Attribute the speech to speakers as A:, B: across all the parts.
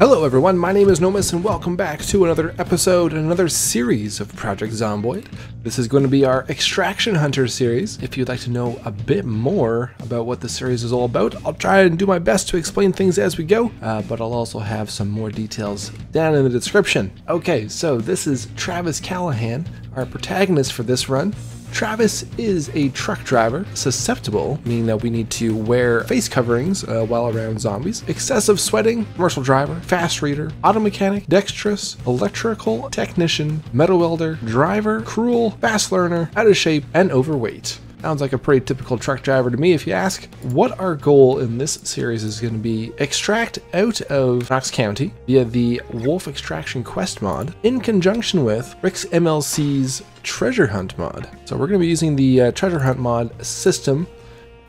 A: Hello everyone, my name is Nomus and welcome back to another episode and another series of Project Zomboid. This is going to be our Extraction Hunter series. If you'd like to know a bit more about what the series is all about, I'll try and do my best to explain things as we go, but I'll also have some more details down in the description. Okay, so this is Travis Callahan, our protagonist for this run. Travis is a truck driver, susceptible, meaning that we need to wear face coverings while around zombies, excessive sweating, commercial driver, fast reader, auto mechanic, dexterous, electrical technician, metal welder, driver, cruel, fast learner, out of shape, and overweight. Sounds like a pretty typical truck driver to me if you ask. What our goal in this series is going to be extract out of Knox County via the Wolf Extraction Quest mod in conjunction with Rick's MLC's Treasure Hunt mod. So we're going to be using the Treasure Hunt mod system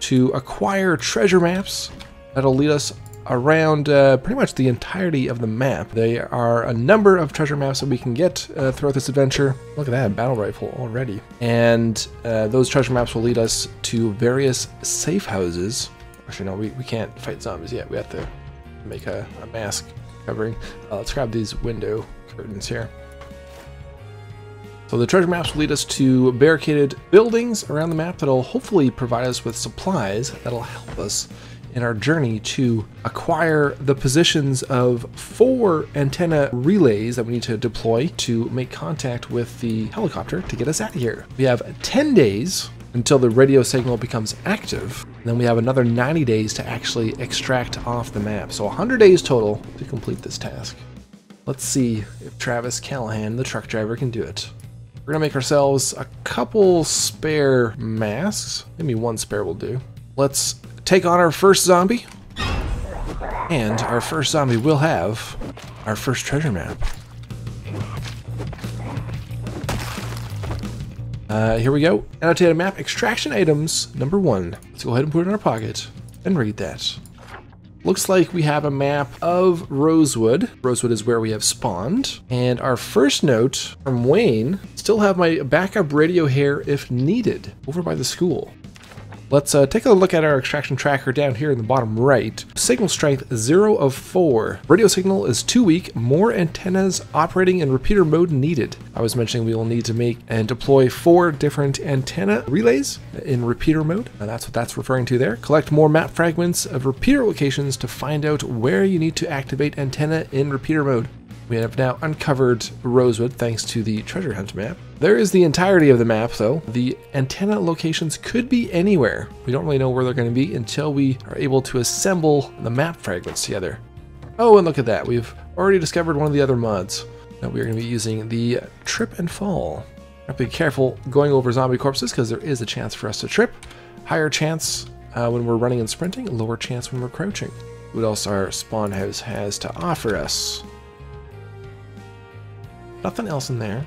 A: to acquire treasure maps that'll lead us around pretty much the entirety of the map. There are a number of treasure maps that we can get throughout this adventure. Look at that, battle rifle already. And those treasure maps will lead us to various safe houses. Actually, no, we can't fight zombies yet. We have to make a mask covering. Let's grab these window curtains here. So the treasure maps will lead us to barricaded buildings around the map that'll hopefully provide us with supplies that'll help us in our journey to acquire the positions of 4 antenna relays that we need to deploy to make contact with the helicopter to get us out of here. We have 10 days until the radio signal becomes active. And then we have another 90 days to actually extract off the map. So 100 days total to complete this task. Let's see if Travis Callahan, the truck driver, can do it. We're gonna make ourselves a couple spare masks. Maybe one spare will do. Let's take on our first zombie, and our first zombie will have our first treasure map. Here we go. Annotated map, extraction items, number 1. Let's go ahead and put it in our pocket and read that. Looks like we have a map of Rosewood. Rosewood is where we have spawned. And our first note from Wayne, still have my backup radio here if needed, over by the school. Let's take a look at our extraction tracker down here in the bottom right. Signal strength 0 of 4. Radio signal is too weak. More antennas operating in repeater mode needed. I was mentioning we will need to make and deploy 4 different antenna relays in repeater mode. And that's what that's referring to there. Collect more map fragments of repeater locations to find out where you need to activate antenna in repeater mode. We have now uncovered Rosewood thanks to the treasure hunt map. There is the entirety of the map though. The antenna locations could be anywhere. We don't really know where they're going to be until we are able to assemble the map fragments together. Oh, and look at that. We've already discovered one of the other mods that we're going to be using, the trip and fall. Have to be careful going over zombie corpses because there is a chance for us to trip. Higher chance when we're running and sprinting, lower chance when we're crouching. What else our spawn house has to offer us? Nothing else in there.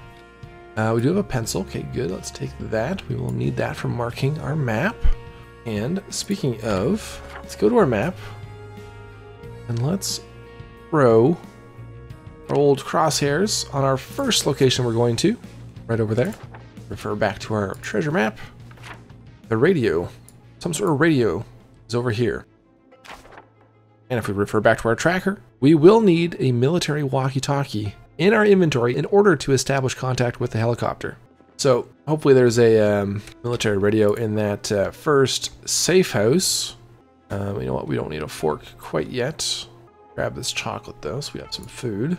A: We do have a pencil. Okay, good. Let's take that. We will need that for marking our map. And speaking of, let's go to our map and let's throw our old crosshairs on our first location we're going to, right over there. Refer back to our treasure map. The radio, some sort of radio is over here. And if we refer back to our tracker, we will need a military walkie-talkie in our inventory in order to establish contact with the helicopter. So hopefully there's a military radio in that first safe house. You know what, we don't need a fork quite yet. Grab this chocolate though, so we have some food.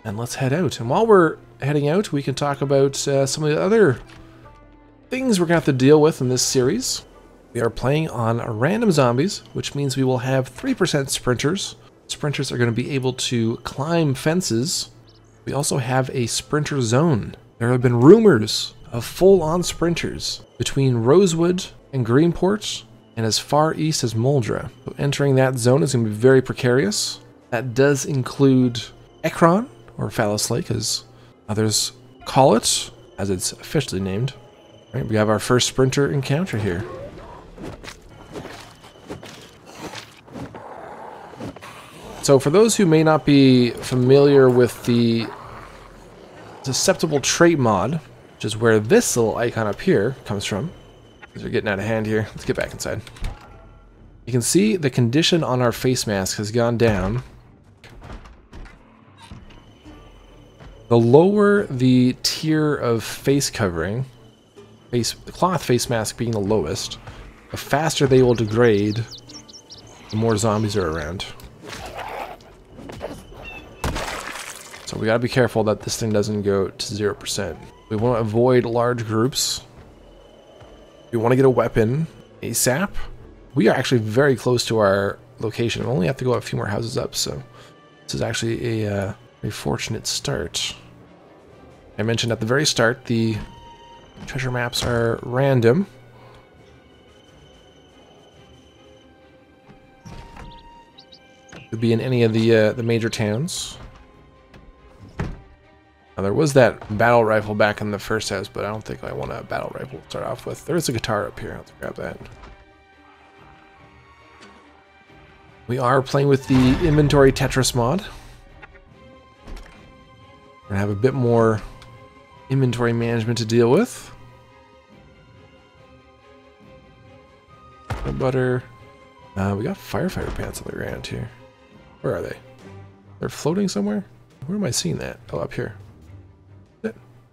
A: And let's head out. And while we're heading out, we can talk about some of the other things we're gonna have to deal with in this series. We are playing on random zombies, which means we will have 3% sprinters. Sprinters are gonna be able to climb fences. We also have a sprinter zone. There have been rumors of full-on sprinters between Rosewood and Greenport and as far east as Muldra. So entering that zone is going to be very precarious. That does include Ekron, or Phallus Lake as others call it, as it's officially named. All right, we have our first sprinter encounter here. So for those who may not be familiar with the susceptible trait mod, which is where this little icon up here comes from, because we're getting out of hand here. Let's get back inside. You can see the condition on our face mask has gone down The lower the tier of face covering, the cloth face mask being the lowest, the faster they will degrade the more zombies are around. So we gotta be careful that this thing doesn't go to 0%. We want to avoid large groups. We want to get a weapon ASAP. We are actually very close to our location. We only have to go a few more houses up, so this is actually a very fortunate start. I mentioned at the very start, the treasure maps are random. Could be in any of the major towns. Now, there was that battle rifle back in the first house, but I don't think I want a battle rifle to start off with. There is a guitar up here. I'll have to grab that. We are playing with the inventory Tetris mod. We're gonna have a bit more inventory management to deal with. Butter. We got firefighter pants on the ground here. Where are they? They're floating somewhere? Where am I seeing that? Oh, up here.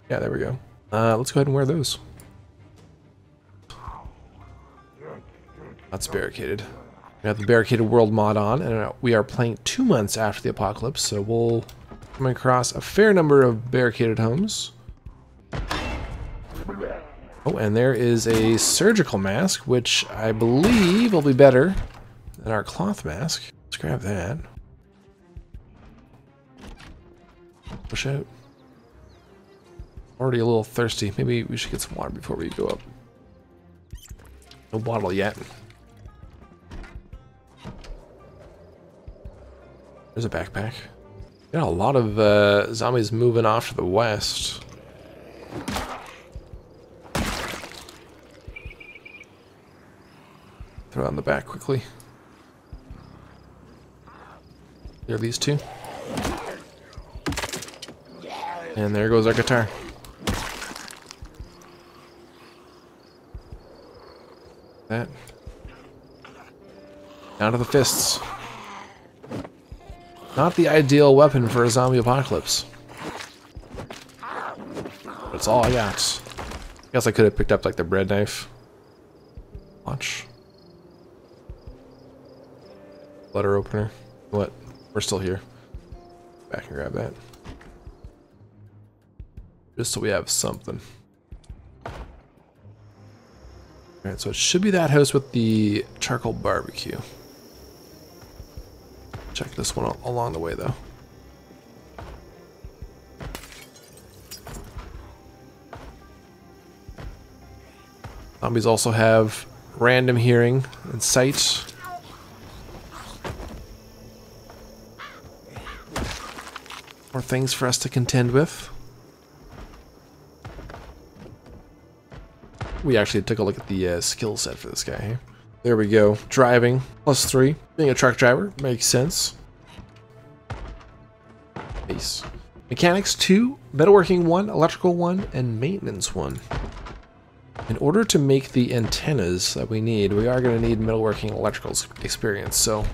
A: Yeah, there we go. Let's go ahead and wear those. That's barricaded. We have the barricaded world mod on, and we are playing 2 months after the apocalypse, so we'll come across a fair number of barricaded homes. Oh, and there is a surgical mask, which I believe will be better than our cloth mask. Let's grab that. Push out. Already a little thirsty. Maybe we should get some water before we go up. No bottle yet. There's a backpack. Got a lot of zombies moving off to the west. Throw it on the back quickly. There are these two. And there goes our guitar. That. Down to the fists. Not the ideal weapon for a zombie apocalypse. That's all I got. I guess I could have picked up like the bread knife. Watch. Letter opener. What? We're still here. Back and grab that. Just so we have something. Alright, so it should be that house with the charcoal barbecue. Check this one out along the way, though. Zombies also have random hearing and sight. More things for us to contend with. We actually took a look at the skill set for this guy here. There we go. Driving, +3. Being a truck driver, makes sense. Nice. Mechanics 2, metalworking 1, electrical 1, and maintenance 1. In order to make the antennas that we need, we are going to need metalworking and electrical experience. So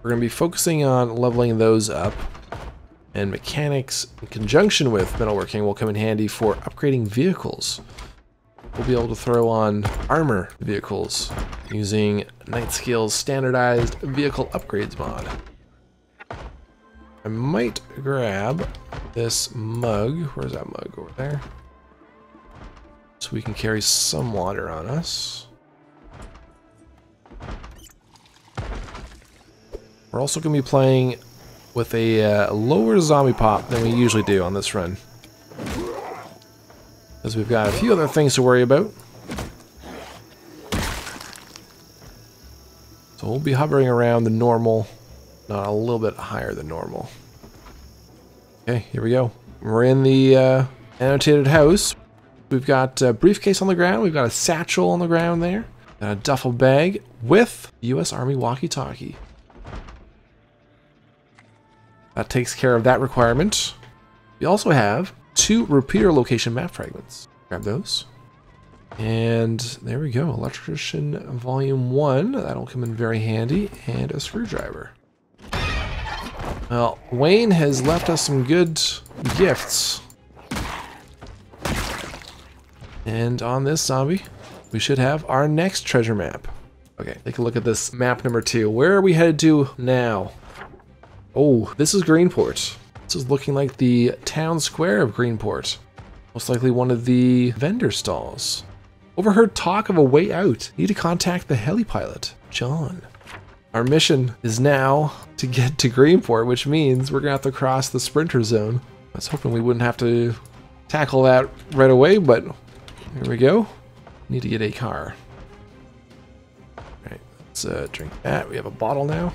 A: we're going to be focusing on leveling those up. And mechanics, in conjunction with metalworking, will come in handy for upgrading vehicles. We'll be able to throw on armor vehicles using Night Skill's standardized vehicle upgrades mod. I might grab this mug. Where's that mug? Over there. So we can carry some water on us. We're also going to be playing with a lower zombie pop than we usually do on this run. Because we've got a few other things to worry about. So we'll be hovering around the normal, not a little bit higher than normal. Okay, here we go. We're in the annotated house. We've got a briefcase on the ground. We've got a satchel on the ground there. Got a duffel bag with US Army walkie-talkie. That takes care of that requirement. We also have 2 repeater location map fragments. Grab those. And there we go. Electrician volume 1. That'll come in very handy. And a screwdriver. Well, Wayne has left us some good gifts. And on this zombie, we should have our next treasure map. Okay, take a look at this map number 2. Where are we headed to now? Oh, this is Greenport. This is looking like the town square of Greenport. Most likely one of the vendor stalls. Overheard talk of a way out. Need to contact the heli pilot, John. Our mission is now to get to Greenport, which means we're gonna have to cross the sprinter zone. I was hoping we wouldn't have to tackle that right away, but here we go. Need to get a car. Alright, let's drink that. We have a bottle now.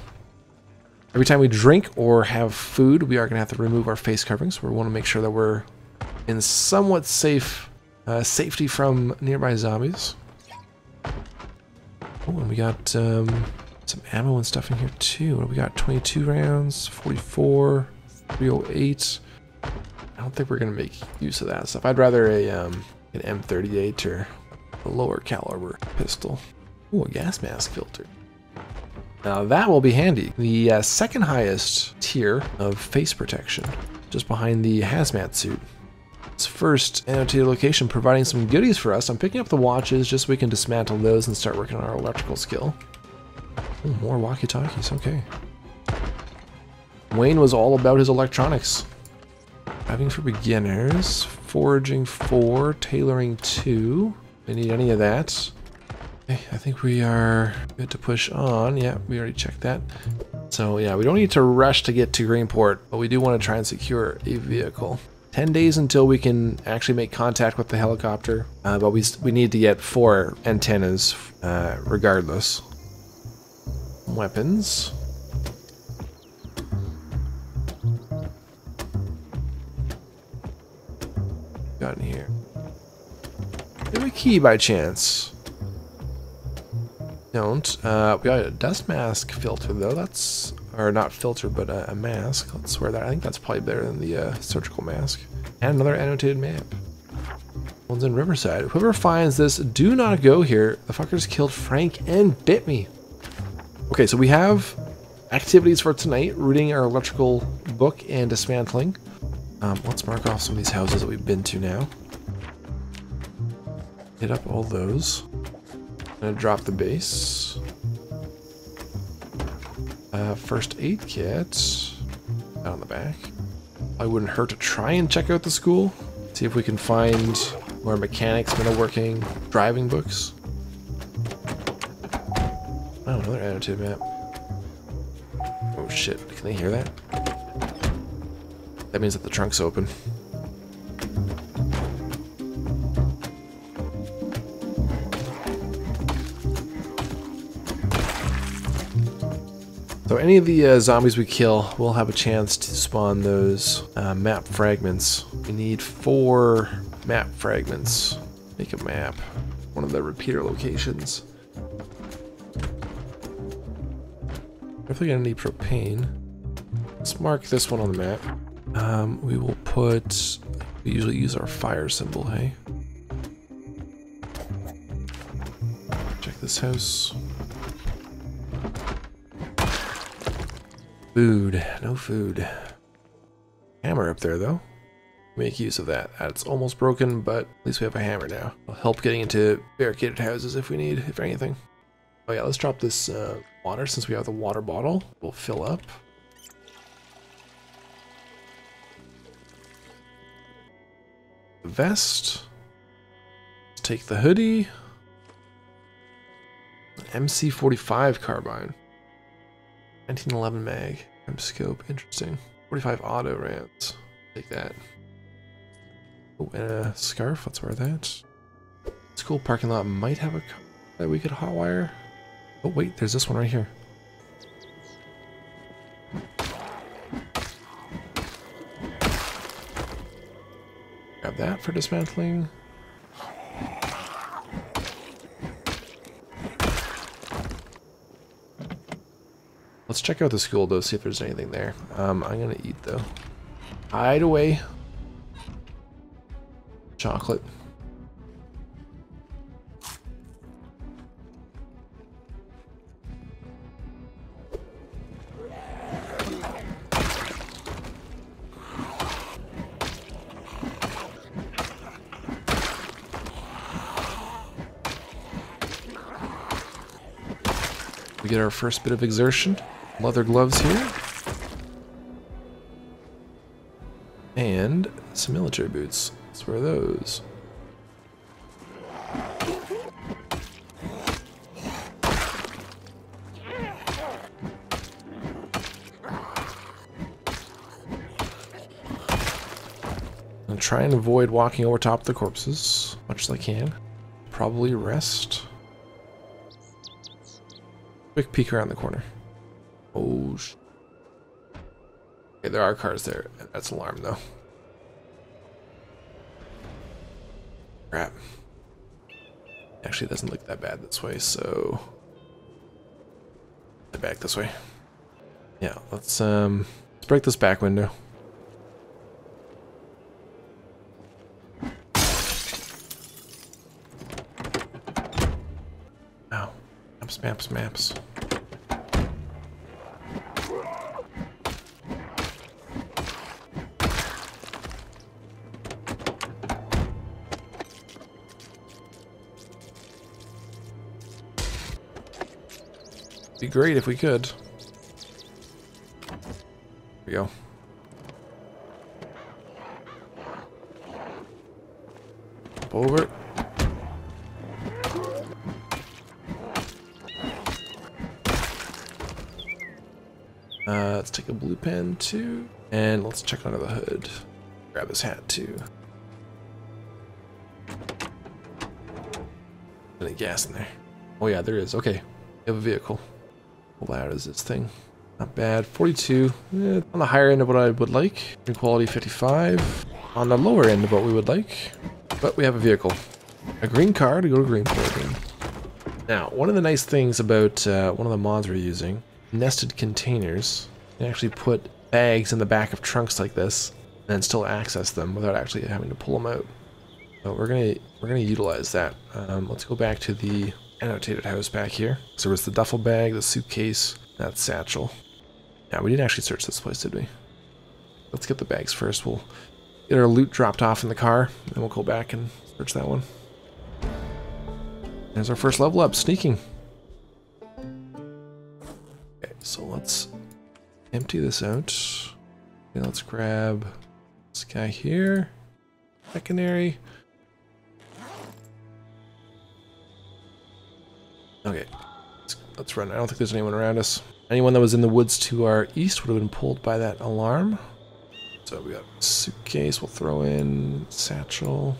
A: Every time we drink or have food, we are gonna have to remove our face coverings. We want to make sure that we're in somewhat safety from nearby zombies. Oh, and we got some ammo and stuff in here too. What do we got? 22 rounds, 44, 308. I don't think we're gonna make use of that stuff. I'd rather an M38 or a lower caliber pistol. Oh, a gas mask filter. Now that will be handy. The second highest tier of face protection, just behind the hazmat suit. It's first annotated location providing some goodies for us. I'm picking up the watches just so we can dismantle those and start working on our electrical skill. Oh, more walkie-talkies, okay. Wayne was all about his electronics. Driving for beginners, foraging 4, tailoring 2. Don't need any of that. Okay, I think we are good to push on. Yeah, we already checked that. So yeah, we don't need to rush to get to Greenport, but we do want to try and secure a vehicle. 10 days until we can actually make contact with the helicopter, but we need to get 4 antennas regardless. Weapons. Got in here. Do we have a key by chance? Don't. We got a dust mask filter though. That's, or not filter, but a mask. Let's wear that. I think that's probably better than the surgical mask. And another annotated map. One's in Riverside. Whoever finds this, do not go here. The fuckers killed Frank and bit me. Okay, so we have activities for tonight. Reading our electrical book and dismantling. Let's mark off some of these houses that we've been to now. Hit up all those. I'm gonna drop the base. First aid kit. Out on the back. I wouldn't hurt to try and check out the school. See if we can find more mechanics, metalworking, driving books. Oh, another annotated map. Oh shit, can they hear that? That means that the trunk's open. So any of the zombies we kill will have a chance to spawn those map fragments. We need 4 map fragments. Make a map. One of the repeater locations. Definitely gonna need propane. Let's mark this one on the map. We will put... We usually use our fire symbol, hey? Check this house. Food. No food. Hammer up there, though. Make use of that. It's almost broken, but at least we have a hammer now. It'll help getting into barricaded houses if we need, if anything. Oh yeah, let's drop this water since we have the water bottle. We'll fill up. The vest. Let's take the hoodie. MC45 carbine. 1911 mag. Scope. Interesting. 45 auto rounds. Take that. Oh, and a scarf. Let's wear that. School parking lot might have a car that we could hotwire. Oh wait, there's this one right here. Grab that for dismantling. Let's check out the school though, see if there's anything there. I'm gonna eat though. Hide away. Chocolate. We get our first bit of exertion. Leather gloves here. And some military boots. Let's wear those. And try and avoid walking over top of the corpses as much as I can. Probably rest. Quick peek around the corner. Oh, okay, there are cars there. That's an alarm, though. Crap. Actually, it doesn't look that bad this way, so... Head back this way. Yeah, let's break this back window. Ow. Maps, maps, maps. Be great if we could. Here we go. Up over. Let's take a blue pen too, and let's check under the hood. Grab this hat too. Any gas in there? Oh yeah, there is. Okay, we have a vehicle. How loud is this thing? Not bad. 42. On the higher end of what I would like. Green quality 55. On the lower end of what we would like. But we have a vehicle. A green car to go to Greenport again. Now, one of the nice things about one of the mods we're using, nested containers. You can actually put bags in the back of trunks like this and still access them without actually having to pull them out. So we're gonna utilize that. Let's go back to the annotated house back here. So there's the duffel bag, the suitcase, that satchel. Yeah, we didn't actually search this place, did we? Let's get the bags first. We'll get our loot dropped off in the car, and then we'll go back and search that one. There's our first level up, sneaking. Okay, so let's empty this out. Okay, let's grab this guy here. Secondary. Okay, let's run. I don't think there's anyone around us. Anyone that was in the woods to our east would have been pulled by that alarm. So we got a suitcase, we'll throw in satchel.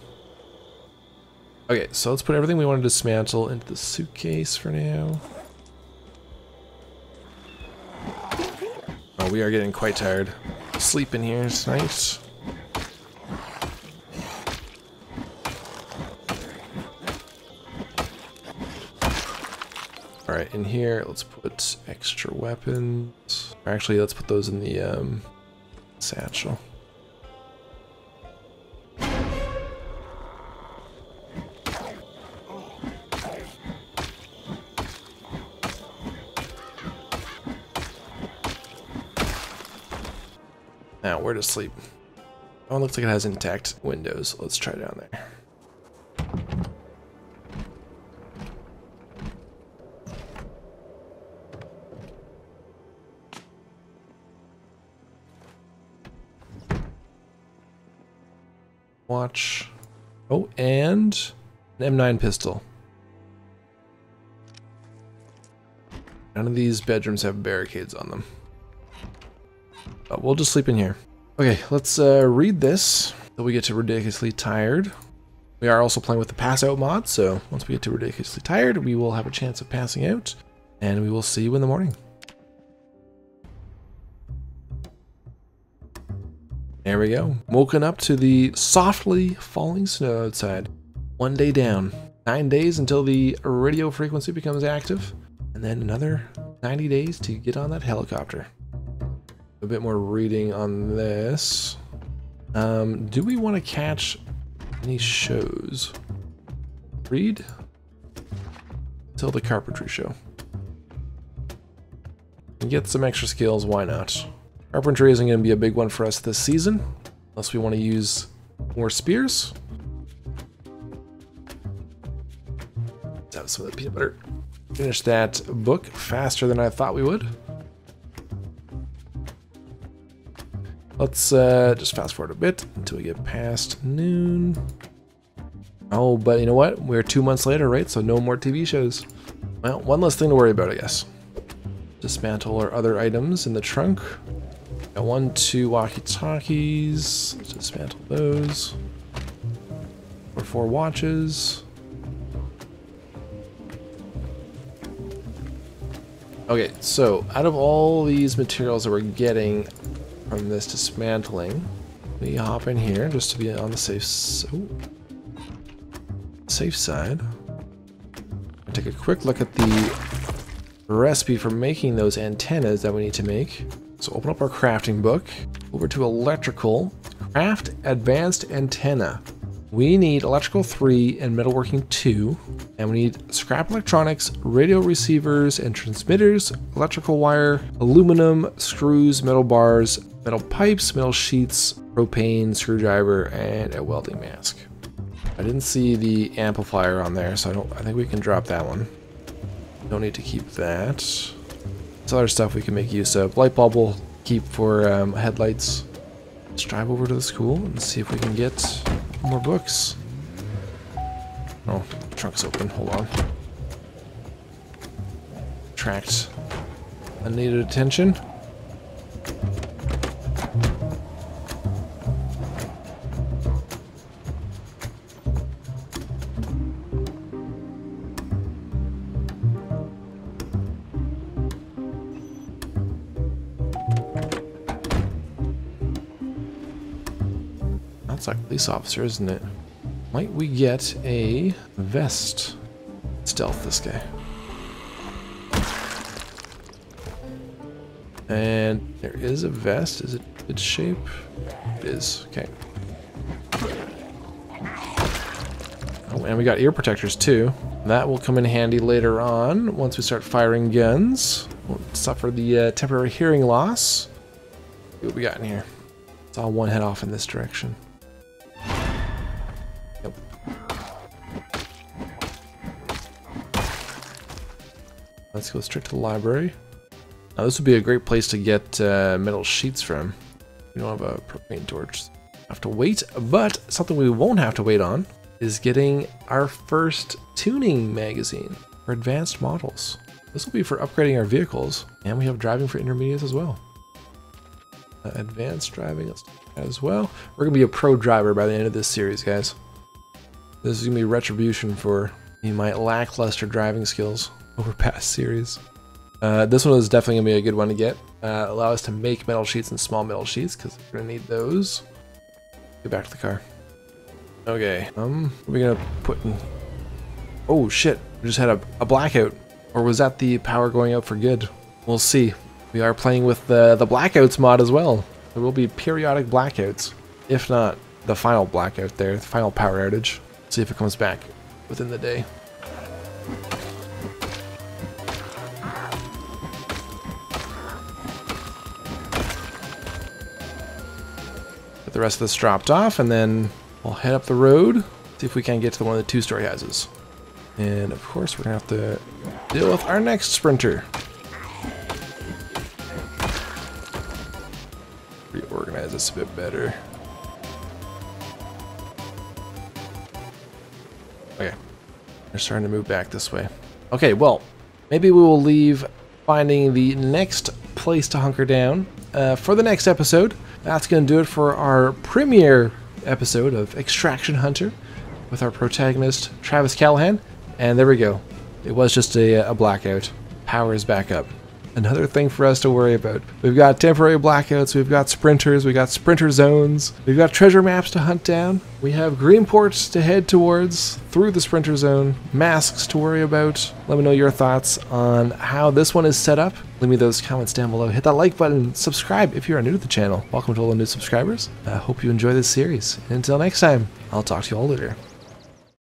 A: Okay, so let's put everything we want to dismantle into the suitcase for now. Oh, we are getting quite tired. Sleep in here tonight. Alright, in here, let's put extra weapons. Or actually, let's put those in the satchel. Now, where to sleep? Oh, it looks like it has intact windows. Let's try down there. Watch. Oh, and an M9 pistol. None of these bedrooms have barricades on them. But we'll just sleep in here. Okay, let's read this till we get to ridiculously tired. We are also playing with the pass out mod, so once we get to ridiculously tired, we will have a chance of passing out, and we will see you in the morning. There we go. Woken up to the softly falling snow outside. 1 day down. 9 days until the radio frequency becomes active. And then another 90 days to get on that helicopter. A bit more reading on this. Do we want to catch any shows? Read till the carpentry show. And get some extra skills, why not? Carpentry isn't going to be a big one for us this season, unless we want to use more spears. Let's have some of the peanut butter. finish that book faster than I thought we would. Let's just fast forward a bit until we get past noon. Oh, but you know what? We're 2 months later, right? So no more TV shows. Well, one less thing to worry about, I guess. Dismantle our other items in the trunk. Got 1, 2 walkie-talkies. Let's dismantle those. 4 watches. Okay, so out of all these materials that we're getting from this dismantling, we hop in here just to be on the safe side. Take a quick look at the recipe for making those antennas that we need to make. So open up our crafting book, over to electrical, craft advanced antenna. We need electrical 3 and metalworking 2, and we need scrap electronics, radio receivers and transmitters, electrical wire, aluminum, screws, metal bars, metal pipes, metal sheets, propane, screwdriver, and a welding mask. I didn't see the amplifier on there, so I think we can drop that one. Don't need to keep that. Some other stuff we can make use of. Light bulb will keep for headlights. Let's drive over to the school and see if we can get more books. Oh, the trunk's open. Hold on. Attract unneeded attention. That's like police officer, isn't it? Might we get a vest? Stealth this guy. And there is a vest. Is it good shape? It is. Okay. Oh, and we got ear protectors too. That will come in handy later on once we start firing guns. We'll suffer the temporary hearing loss. See what we got in here. It's all one head off in this direction. Yep. Let's go straight to the library. Now this would be a great place to get metal sheets from. We don't have a propane torch. Have to wait, but something we won't have to wait on is getting our first tuning magazine for advanced models. This will be for upgrading our vehicles, and we have driving for intermediates as well. Advanced driving as well. We're gonna be a pro driver by the end of this series, guys. This is gonna be retribution for my lackluster driving skills over past series. This one is definitely gonna be a good one to get. Allow us to make metal sheets and small metal sheets because we're gonna need those. Get back to the car. Okay, what are we gonna put in? Oh shit, we just had a blackout. Or was that the power going out for good? We'll see. We are playing with the blackouts mod as well. There will be periodic blackouts. If not, the final blackout there, the final power outage. See if it comes back within the day. Get the rest of this dropped off, and then we'll head up the road, see if we can get to one of the two-story houses. And of course, we're gonna have to deal with our next sprinter. Reorganize this a bit better. Okay, they're starting to move back this way. Okay, well, maybe we will leave finding the next place to hunker down for the next episode. That's gonna do it for our premiere episode of Extraction Hunter with our protagonist Travis Callahan. And there we go. It was just a blackout. Power is back up. Another thing for us to worry about. We've got temporary blackouts, we've got sprinters, we've got sprinter zones, we've got treasure maps to hunt down, we have Greenport to head towards through the sprinter zone, masks to worry about. Let me know your thoughts on how this one is set up. Leave me those comments down below. Hit that like button, subscribe if you are new to the channel. Welcome to all the new subscribers. I hope you enjoy this series. And until next time, I'll talk to you all later.